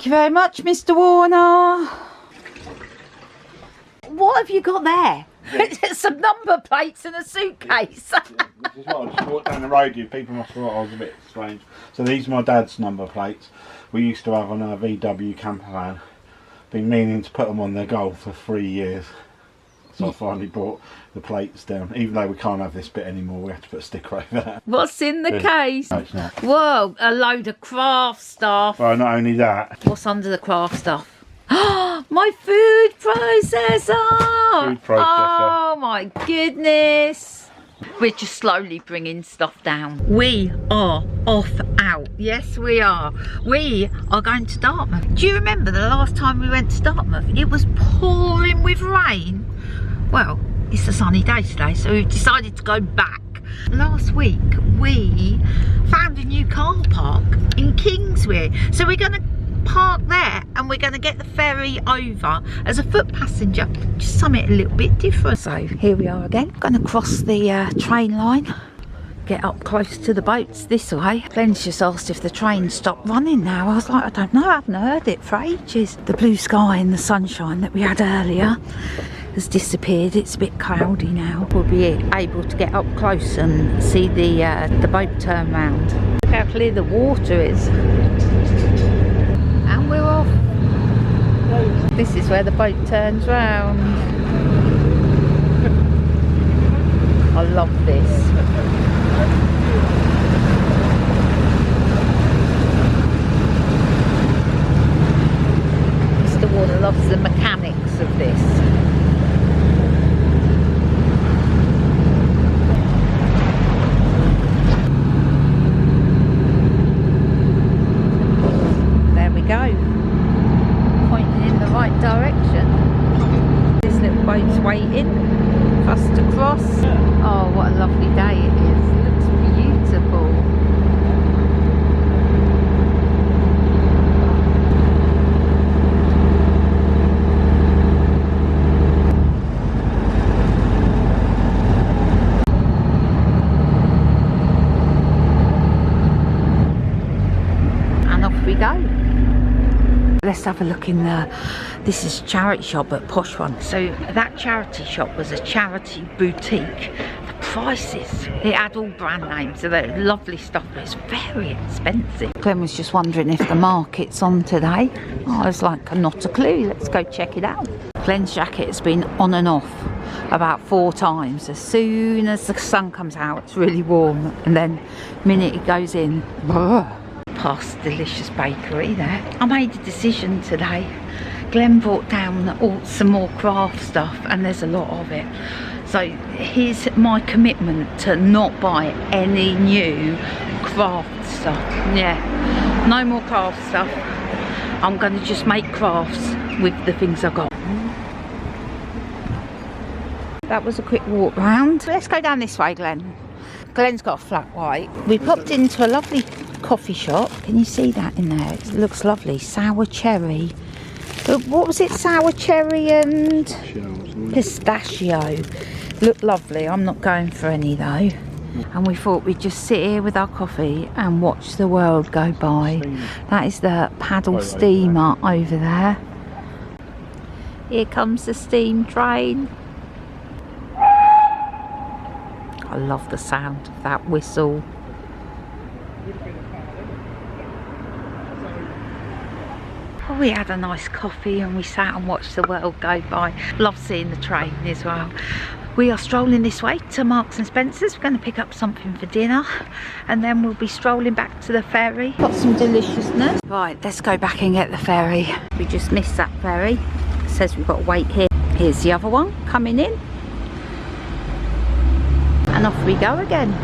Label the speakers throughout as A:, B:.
A: Thank you very much, Mr. Warner. What have you got there? Some number plates and a suitcase.
B: This is what I just walked down the road with. People must have thought I was a bit strange. So these are my dad's number plates. We used to have on our VW camper van. Been meaning to put them on their Golf for 3 years. So I finally brought the plates down. Even though we can't have this bit anymore, we have to put a sticker over that.
A: What's in the case?
B: No, it's not.
A: Whoa, a load of craft stuff.
B: Well, not only that.
A: What's under the craft stuff? My food processor!
B: Food processor.
A: Oh my goodness. We're just slowly bringing stuff down. We are off out. Yes, we are. We are going to Dartmouth. Do you remember the last time we went to Dartmouth? It was pouring with rain. Well, it's a sunny day today, so we've decided to go back. Last week, we found a new car park in Kingswear. So we're going to park there and we're going to get the ferry over as a foot passenger, just something a little bit different. So here we are again, going to cross the train line, get up close to the boats this way. Glenn's just asked if the train stopped running now. I was like, I don't know, I haven't heard it for ages. The blue sky and the sunshine that we had earlier has disappeared. It's a bit cloudy now. We'll be able to get up close and see the boat turn round. Look how clear the water is. And we're off. This is where the boat turns round. I love this. Mr. Warner loves the mechanics of this. Go, pointing in the right direction. This little boat's waiting for us to cross. Oh, what a lovely day it is. It looks beautiful. And off we go. Let's have a look in this is a charity shop, but posh one. So that charity shop was a charity boutique. The prices, it had all brand names, so they're lovely stuff, but it's very expensive. Glenn was just wondering if the market's on today. I was like, not a clue, let's go check it out. Glenn's jacket has been on and off about 4 times. As soon as the sun comes out, it's really warm, and then the minute it goes in, past delicious bakery there. I made a decision today. Glenn brought down some more craft stuff, and there's a lot of it. So here's my commitment to not buy any new craft stuff. Yeah, no more craft stuff. I'm going to just make crafts with the things I got. That was a quick walk round. Let's go down this way, Glenn. Glenn's got a flat white. We popped into a lovely coffee shop. Can you see that in there? It looks lovely. Sour cherry. What was it? Sour cherry and pistachio. Looked lovely. I'm not going for any though. And we thought we'd just sit here with our coffee and watch the world go by. That is the paddle steamer over there. Here comes the steam train. I love the sound of that whistle. Oh, we had a nice coffee and we sat and watched the world go by. Love seeing the train as well. We are strolling this way to Marks and Spencer's. We're going to pick up something for dinner and then we'll be strolling back to the ferry. Got some deliciousness. Right, let's go back and get the ferry. We just missed that ferry. It says we've got to wait here. Here's the other one coming in. And off we go again.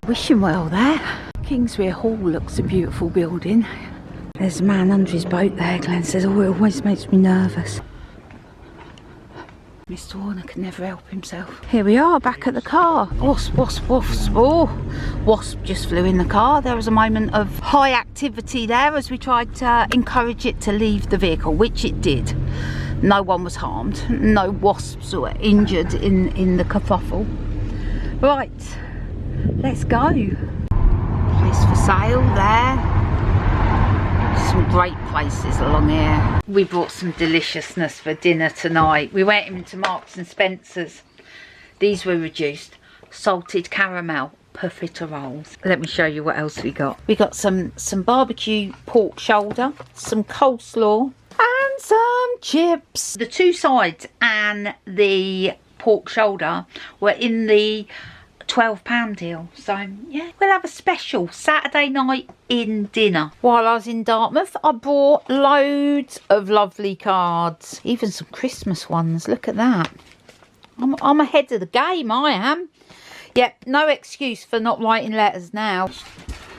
A: Wishing well there. Kingswear Hall looks a beautiful building. There's a man under his boat there. Glenn says, oh, it always makes me nervous. Mr. Warner can never help himself. Here we are, back at the car. Wasp, wasp, wasp. Oh, wasp just flew in the car. There was a moment of high activity there as we tried to encourage it to leave the vehicle, which it did. No one was harmed. No wasps were injured in the kerfuffle. Right, let's go. Place for sale there. Some great places along here. We bought some deliciousness for dinner tonight. We went into Marks and Spencer's. These were reduced. Salted caramel profiteroles. Let me show you what else we got. We got some barbecue pork shoulder, some coleslaw and some chips. The two sides and the pork shoulder were in the £12 deal, so yeah, we'll have a special Saturday night in dinner. While I was in Dartmouth, I bought loads of lovely cards, even some Christmas ones. Look at that. I'm ahead of the game, I am. Yep, no excuse for not writing letters now.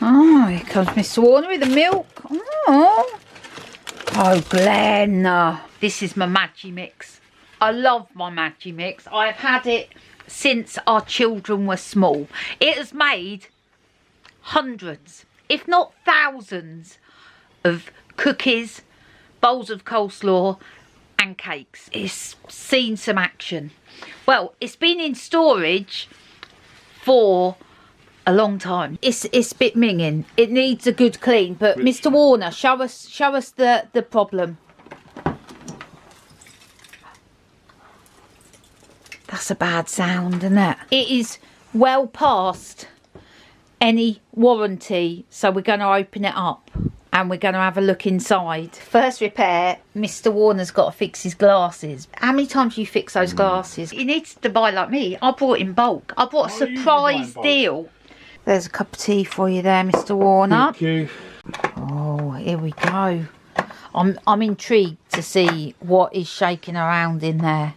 A: Oh, here comes Mr. Warner with the milk. Oh, Glenn. This is my magimix. I love my magimix. I've had it since our children were small. It has made hundreds, if not thousands, of cookies, bowls of coleslaw and cakes. It's seen some action. Well, it's been in storage for a long time. It's a bit minging. It needs a good clean. But Mr. Warner, show us the problem. That's a bad sound, isn't it? It is well past any warranty, so we're going to open it up and we're going to have a look inside. First repair, Mr. Warner's got to fix his glasses. How many times do you fix those glasses? He needs to buy like me. I bought in bulk. I bought a surprise deal. There's a cup of tea for you there, Mr. Warner.
B: Thank you.
A: Oh, here we go. I'm intrigued to see what is shaking around in there.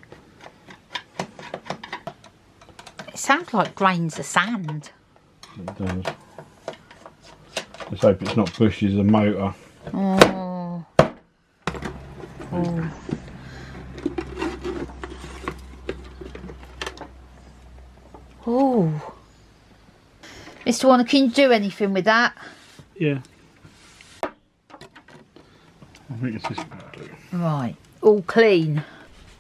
A: It sounds like grains of sand.
B: It does. Let's hope it's not bushes and motor.
A: Oh. Oh. Oh. Mr. Warner, can you do anything with that?
B: Yeah. I think it's this one to do.
A: Right. All clean.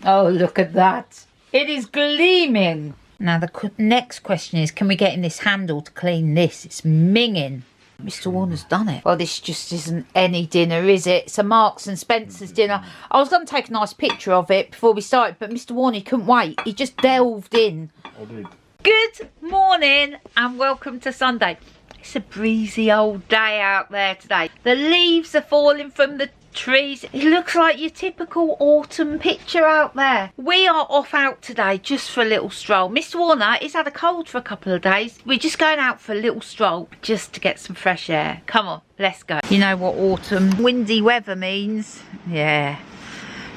A: Oh, look at that. It is gleaming. Now the next question is, can we get in this handle to clean this? It's minging. Mr. Warner's done it. Well, this just isn't any dinner, is it? It's a Marks and Spencer's dinner. I was going to take a nice picture of it before we started, but Mr. Warner couldn't wait. He just delved in.
B: I did.
A: Good morning and welcome to Sunday. It's a breezy old day out there today. The leaves are falling from the trees. It looks like your typical autumn picture out there. We are off out today just for a little stroll. Mr. Warner, he's had a cold for a couple of days. We're just going out for a little stroll just to get some fresh air. Come on, let's go. You know what autumn windy weather means? Yeah.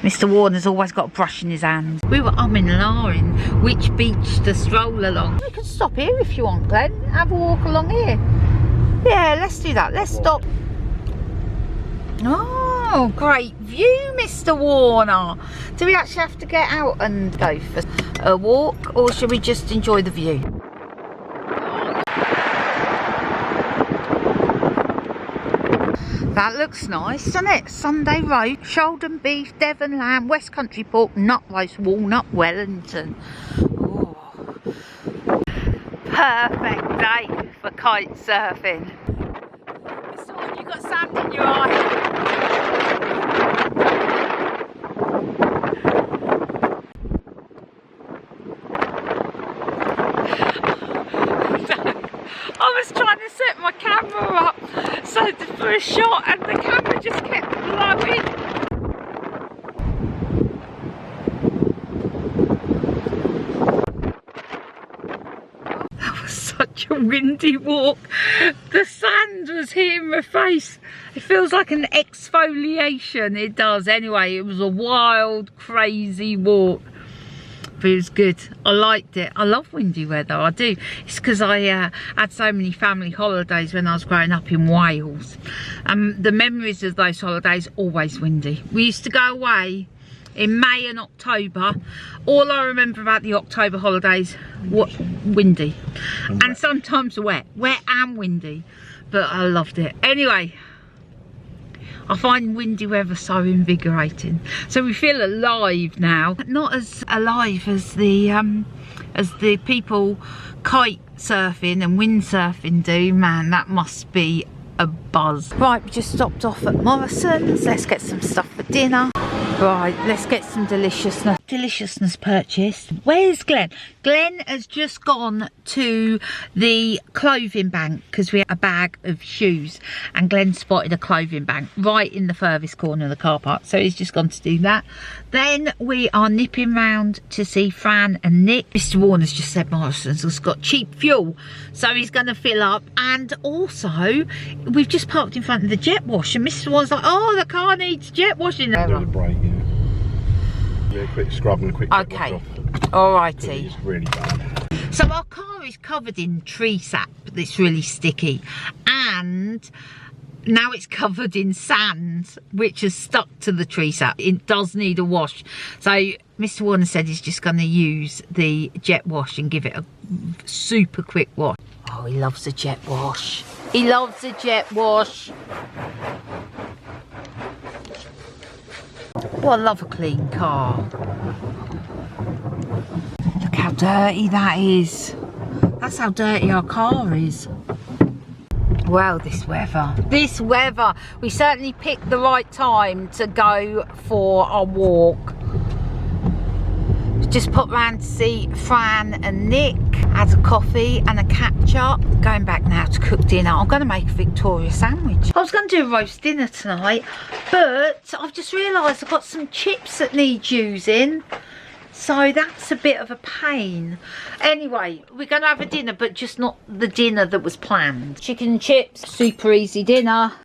A: Mr. Warner's always got a brush in his hand. We were umming and ahhing which beach to stroll along. We can stop here if you want, Glenn. Have a walk along here. Yeah, let's do that. Let's stop. Oh, great view, Mr. Warner. Do we actually have to get out and go for a walk, or should we just enjoy the view? That looks nice, doesn't it? Sunday roast, shoulder and beef, Devon lamb, West Country pork, nut roast, walnut Wellington. Ooh. Perfect day for kite surfing. Mr. Warner, you've got sand in your eye. I was trying to set my camera up for a shot and the camera just kept blowing. That was such a windy walk. The sand was hitting my face. It feels like an exfoliation. It does. Anyway, it was a wild, crazy walk. But it was good. I liked it. I love windy weather, I do. It's because I had so many family holidays when I was growing up in Wales. The memories of those holidays, always windy. We used to go away in May and October. All I remember about the October holidays, windy. And sometimes wet and windy. But I loved it. Anyway, I find windy weather so invigorating. So we feel alive now. Not as alive as the people kite surfing and windsurfing do. Man, that must be a buzz. Right, we just stopped off at Morrison's. Let's get some stuff for dinner. Right, let's get some deliciousness purchased. Where's Glenn? Glenn has just gone to the clothing bank because we had a bag of shoes, and Glenn spotted a clothing bank right in the furthest corner of the car park, so he's just gone to do that. Then we are nipping round to see Fran and Nick. Mr. Warner's just said Morrison's has got cheap fuel, so he's going to fill up. And also, we've just parked in front of the jet wash, and Mr. Warner's like, oh, the car needs jet washing.
B: Yeah, a quick scrub and a quick
A: okay,
B: off.
A: alrighty.
B: It's really bad.
A: So our car is covered in tree sap that's really sticky, and now it's covered in sand which has stuck to the tree sap. It does need a wash. So Mr. Warner said he's just going to use the jet wash and give it a super quick wash. Oh, he loves a jet wash. He loves a jet wash. Well, I love a clean car. Look how dirty that is. That's how dirty our car is. Well, this weather. This weather. We certainly picked the right time to go for a walk. Just popped round to see Fran and Nick. Had a coffee and a catch up. Going back now to cook dinner. I'm going to make a Victoria sandwich. I was going to do a roast dinner tonight, but I've just realised I've got some chips that need using. So that's a bit of a pain. Anyway, we're going to have a dinner, but just not the dinner that was planned. Chicken and chips, super easy dinner.